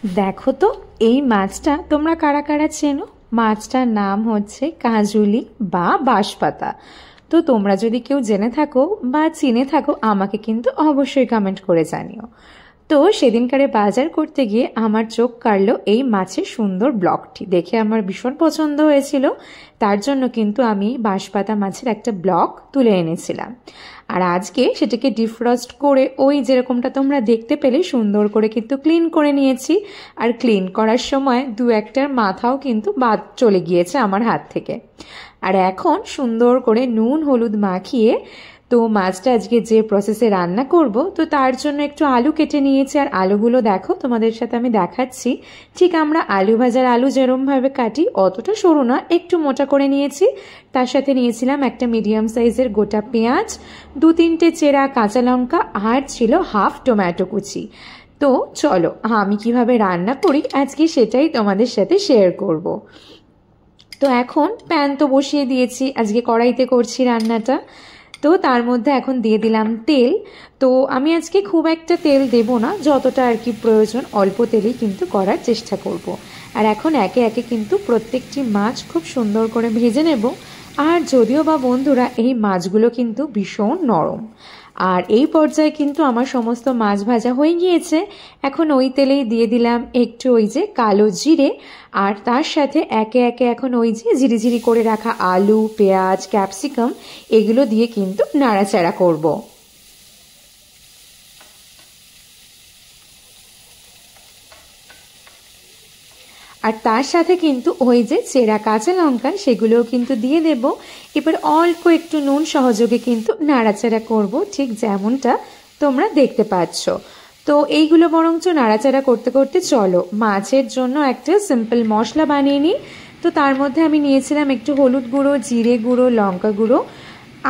দেখো তো এই মাছটা তোমরা কারা কারা চেনো? মাছটার নাম হচ্ছে কাজুলি বা বাঁশপাতা। তো তোমরা যদি কেউ জেনে থাকো বা চিনে থাকো আমাকে কিন্তু অবশ্যই কমেন্ট করে জানিও। তো সেদিনকারে বাজার করতে গিয়ে আমার চোখ কাড়লো এই মাছের সুন্দর ব্লকটি দেখে, আমার ভীষণ পছন্দ হয়েছিল। তার জন্য কিন্তু আমি বাঁশপাতা মাছের একটা ব্লক তুলে এনেছিলাম। আর আজকে সেটাকে ডিফ্রস্ট করে ওই যেরকমটা তোমরা দেখতে পেলে সুন্দর করে কিন্তু ক্লিন করে নিয়েছি। আর ক্লিন করার সময় দু একটার মাথাও কিন্তু বাদ চলে গিয়েছে আমার হাত থেকে। আর এখন সুন্দর করে নুন হলুদ মাখিয়ে তো মাছটা আজকে যে প্রসেসে রান্না করব, তো তার জন্য একটু আলু কেটে নিয়েছি। আর আলুগুলো দেখো তোমাদের সাথে আমি দেখাচ্ছি, ঠিক আমরা আলু ভাজার আলু যেরমভাবে কাটি অতটা সরু না, একটু মোটা করে নিয়েছি। তার সাথে নিয়েছিলাম একটা মিডিয়াম সাইজের গোটা পেঁয়াজ, 2-3টে চেরা কাঁচা লঙ্কা, আর ছিল হাফ টমেটো কুচি। তো চলো আমি কিভাবে রান্না করি আজকে সেটাই তোমাদের সাথে শেয়ার করব। তো এখন প্যান তো বসিয়ে দিয়েছি, আজকে কড়াইতে করছি রান্নাটা। তো তার মধ্যে এখন দিয়ে দিলাম তেল। তো আমি আজকে খুব একটা তেল দেব না, যতটা আর কি প্রয়োজন অল্প তেলেই কিন্তু করার চেষ্টা করব। আর এখন একে একে কিন্তু প্রত্যেকটি মাছ খুব সুন্দর করে ভেজে নেব। আর যদিও বা বন্ধুরা এই মাছগুলো কিন্তু ভীষণ নরম। আর এই পর্যায়ে কিন্তু আমার সমস্ত মাছ ভাজা হয়ে গিয়েছে। এখন ওই তেলেই দিয়ে দিলাম একটু ওই যে কালো জিরে, আর তার সাথে একে একে এখন ওই যে ঝিরিঝিরি করে রাখা আলু, পেঁয়াজ, ক্যাপসিকাম এগুলো দিয়ে কিন্তু নাড়াচাড়া করব। আর তার সাথে কিন্তু ওই যে চেরা কাঁচা লঙ্কা সেগুলোও কিন্তু দিয়ে দেব। এবার অল্প একটু নুন সহযোগে কিন্তু নাড়াচাড়া করব, ঠিক যেমনটা তোমরা দেখতে পাচ্ছ। তো এইগুলো বরঞ্চ নাড়াচাড়া করতে করতে চলো মাছের জন্য একটা সিম্পল মশলা বানিয়ে নিই। তো তার মধ্যে আমি নিয়েছিলাম একটু হলুদ গুঁড়ো, জিরে গুঁড়ো, লঙ্কা গুঁড়ো,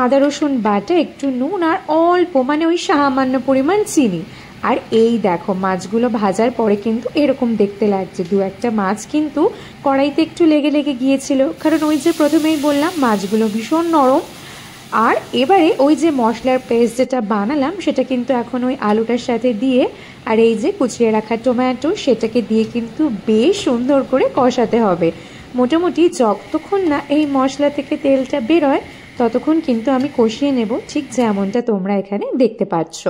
আদা রসুন বাটা, একটু নুন, আর অল্প মানে ওই সামান্য পরিমাণ চিনি। আর এই দেখো মাছগুলো ভাজার পরে কিন্তু এরকম দেখতে লাগছে। দু একটা মাছ কিন্তু কড়াইতে একটু লেগে লেগে গিয়েছিল, কারণ ওই যে প্রথমেই বললাম মাছগুলো ভীষণ নরম। আর এবারে ওই যে মশলার পেস্ট যেটা বানালাম সেটা কিন্তু এখন ওই আলুটার সাথে দিয়ে, আর এই যে কুচিয়ে রাখা টমেটো সেটাকে দিয়ে কিন্তু বেশ সুন্দর করে কষাতে হবে। মোটামুটি যতক্ষণ না এই মশলা থেকে তেলটা বেরোয় ততক্ষণ কিন্তু আমি কষিয়ে নেব, ঠিক যেমনটা তোমরা এখানে দেখতে পাচ্ছ।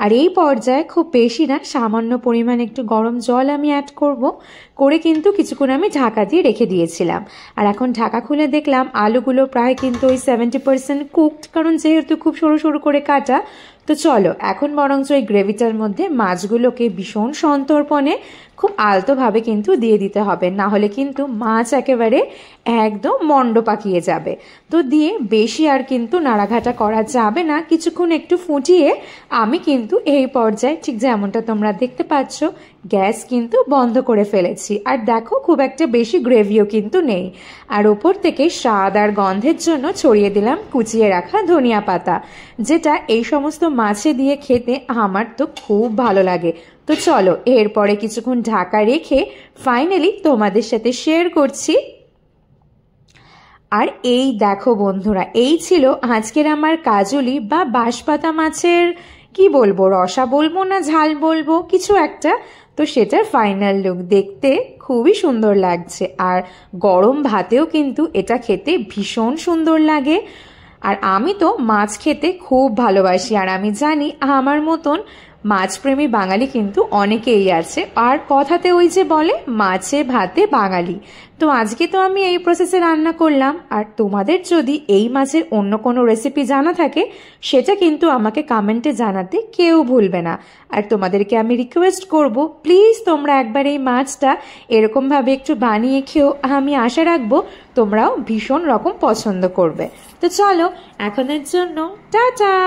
আর এই পর্যায়ে খুব বেশি না, সামান্য পরিমাণ একটু গরম জল আমি অ্যাড করে কিন্তু কিছুক্ষণ আমি ঢাকা দিয়ে রেখে দিয়েছিলাম। আর এখন ঢাকা খুলে দেখলাম আলুগুলো প্রায় কিন্তু ওই 70% কুকড, কারণ যেহেতু খুব সরু সরু করে কাটা। তো চলো এখন বরঞ্চ ওই গ্রেভিটার মধ্যে মাছগুলোকে ভীষণ সন্তর্পণে খুব আলতোভাবে কিন্তু দিয়ে দিতে হবে, না হলে কিন্তু মাছ একেবারে একদম মন্ড পাকিয়ে যাবে। তো দিয়ে বেশি আর কিন্তু নাড়াঘাটা করা যাবে না, কিছুক্ষণ একটু ফুটিয়ে আমি কিন্তু এই পর্যায়ে ঠিক যেমনটা তোমরা দেখতে পাচ্ছ গ্যাস কিন্তু বন্ধ করে ফেলেছি। আর দেখো খুব একটা বেশি গ্রেভিও কিন্তু নেই। আর ওপর থেকে স্বাদ আর গন্ধের জন্য ছড়িয়ে দিলাম কুচিয়ে রাখা ধনিয়া পাতা, যেটা এই সমস্ত মাছে দিয়ে খেতে আমার তো খুব ভালো লাগে। তো চলো এরপরে কিছুক্ষণ ঢাকা রেখে ফাইনালি তোমাদের সাথে শেয়ার করছি। আর এই দেখো বন্ধুরা, এই ছিল আজকের আমার কাজুলি বা বাঁশপাতা মাছের কি বলবো, রসা বলবো না ঝাল বলবো, কিছু একটা। তো সেটার ফাইনাল লুক দেখতে খুবই সুন্দর লাগছে। আর গরম ভাতেও কিন্তু এটা খেতে ভীষণ সুন্দর লাগে। আর আমি তো মাছ খেতে খুব ভালোবাসি, আর আমি জানি আমার মতন মাছপ্রেমী বাঙালি কিন্তু অনেকেই আছে। আর কথাতে ওই যে বলে মাছে ভাতে বাঙালি। তো আজকে তো আমি এই প্রসেসে রান্না করলাম। আর তোমাদের যদি এই মাছের অন্য কোনো রেসিপি জানা থাকে সেটা কিন্তু আমাকে কমেন্টে জানাতে কেউ ভুলবে না। আর তোমাদেরকে আমি রিকোয়েস্ট করব, প্লিজ তোমরা একবার এই মাছটা এরকমভাবে একটু বানিয়ে খেও। আমি আশা রাখবো তোমরাও ভীষণ রকম পছন্দ করবে। তো চলো এখনের জন্য টাটা।